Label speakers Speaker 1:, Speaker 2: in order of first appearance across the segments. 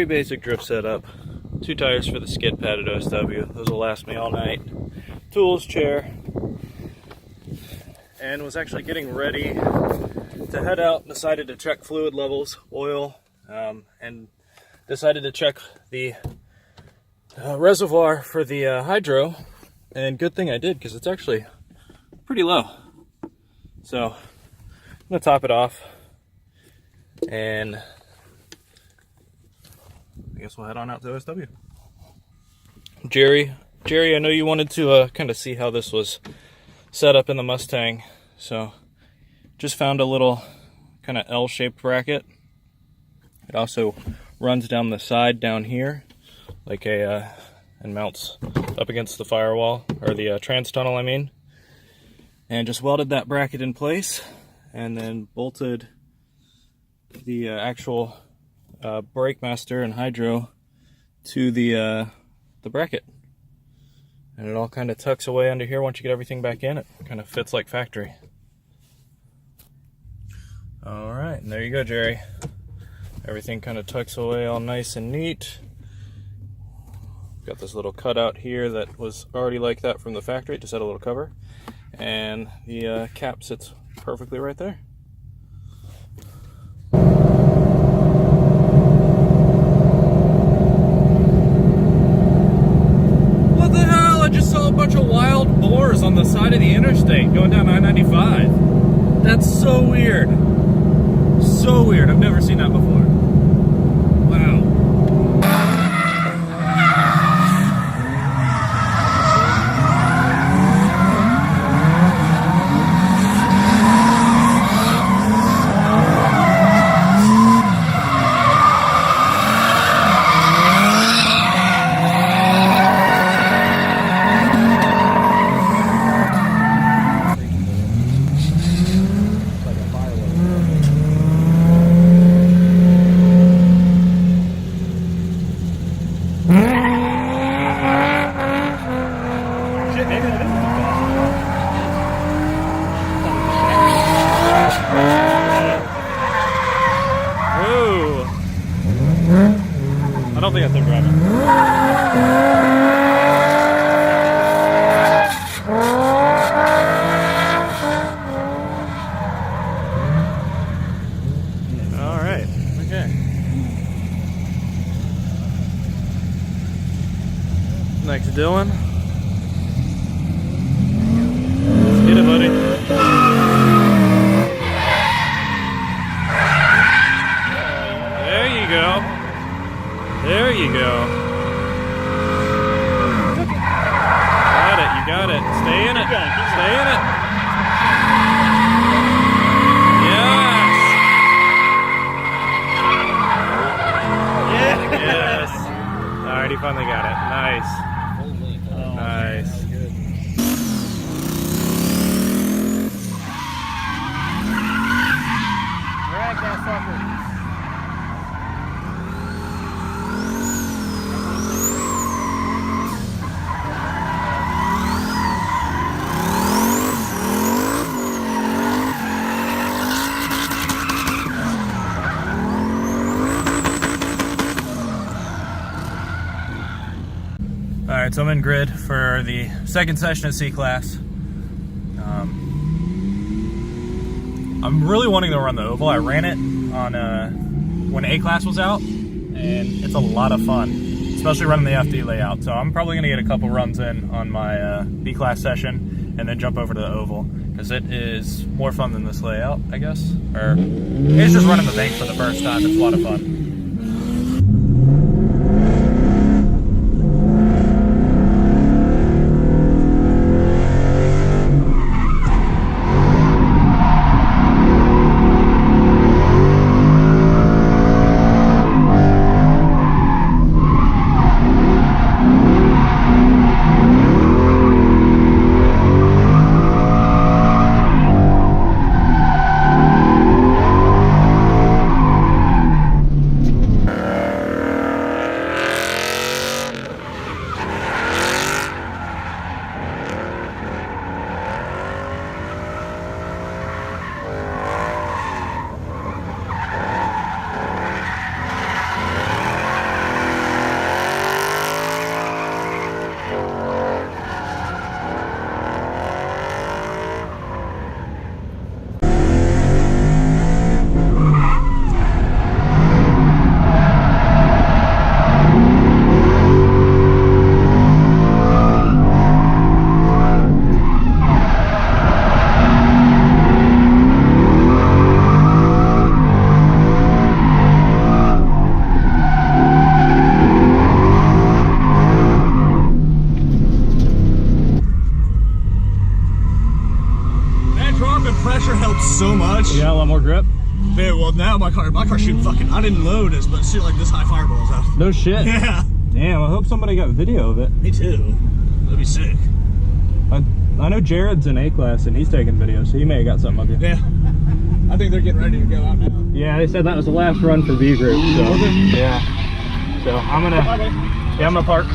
Speaker 1: very basic drift setup. 2 tires for the skid pad at OSW. Those will last me all night. Tools, chair. And was actually getting ready to head out. Decided to check fluid levels, oil, and decided to check the reservoir for the hydro. And good thing I did, because it's actually pretty low. So I'm gonna top it off, and I guess we'll head on out to OSW. Jerry, I know you wanted to kind of see how this was set up in the Mustang, so just found a little kind of L-shaped bracket. It also runs down the side down here, like and mounts up against the firewall, or the trans tunnel, I mean. And just welded that bracket in place, and then bolted the actual brake master and hydro to the bracket. And it all kind of tucks away under here. Once you get everything back in, it kind of fits like factory. All right, and there you go, Jerry. Everything kind of tucks away all nice and neat. Got this little cutout here that was already like that from the factory. It just had a little cover. And the cap sits perfectly right there. What the hell? I just saw a bunch of wild boars on the side of the interstate going down I-95. That's so weird. So weird. I've never seen that before. Wow. I don't think that's him driving. All right. Okay. Next, Dylan. Let's get it, buddy. There you go. There you go. Got it, you got it. Stay in it. Stay in it. Yes. Yes. Alright, he finally got it. Nice. Nice.
Speaker 2: Drag that sucker.
Speaker 1: Alright, so I'm in grid for the second session at C-Class. I'm really wanting to run the oval. I ran it on when A-Class was out, and it's a lot of fun, especially running the FD layout. So I'm probably going to get a couple runs in on my B-Class session, and then jump over to the oval, because it is more fun than this layout, I guess. Or it's just running the bank for the first time. It's a lot of fun.
Speaker 2: much.
Speaker 1: You got a lot more grip?
Speaker 2: Very well. Now my car's shooting fucking. I didn't load this, but shit like this high fireballs out.
Speaker 1: No shit.
Speaker 2: Yeah.
Speaker 1: Damn, I hope somebody got video of it.
Speaker 2: Me too. That'd be sick.
Speaker 1: I know Jared's in A-class and he's taking video, so he may have got something of you.
Speaker 2: Yeah. I think they're getting ready to go out now.
Speaker 1: Yeah, they said that was the last run for V group. So yeah. So I'm gonna park.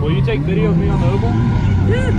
Speaker 1: Will you take video of me on the oval? Yeah.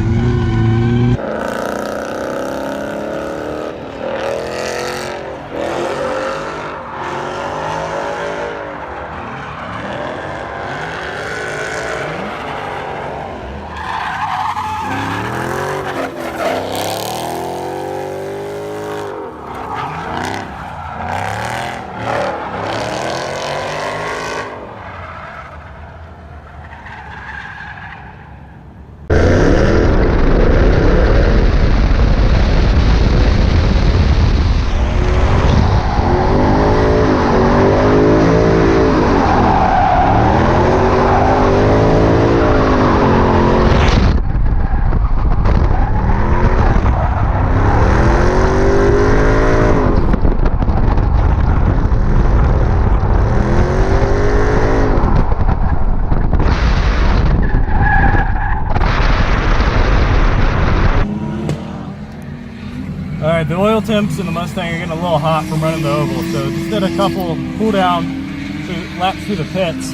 Speaker 1: Alright, the oil temps in the Mustang are getting a little hot from running the oval, so just did a couple cool down laps through the pits.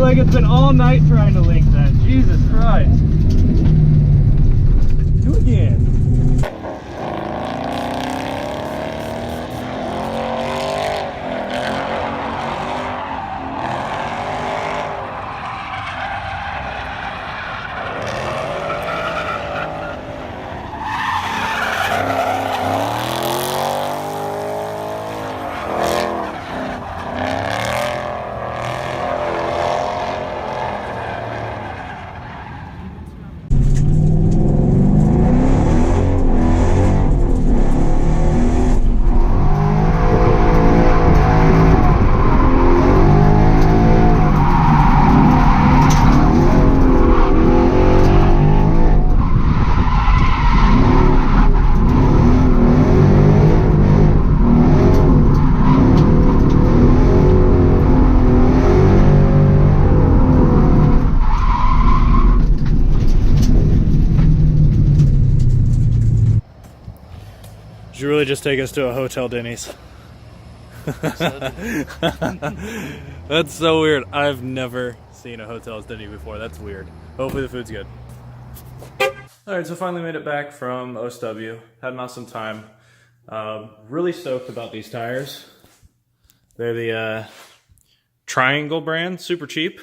Speaker 1: like it's been all night trying to link that. Jesus Christ. Do it again. Did you really just take us to a hotel Denny's? That's so weird. I've never seen a hotel's Denny's before. That's weird. Hopefully the food's good. Alright, so finally made it back from OSW. Had an awesome time. Really stoked about these tires. They're the Triangle brand, super cheap,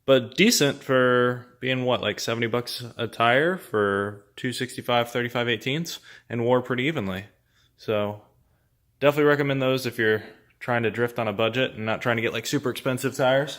Speaker 1: but decent for being what, like 70 bucks a tire for 265 35/18ths, and wore pretty evenly. So definitely recommend those if you're trying to drift on a budget and not trying to get like super expensive tires.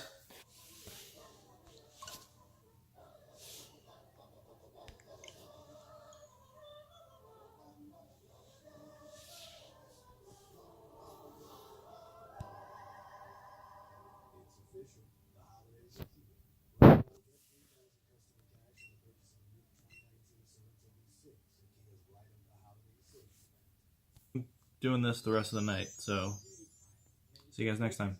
Speaker 1: Doing this the rest of the night, so see you guys next time.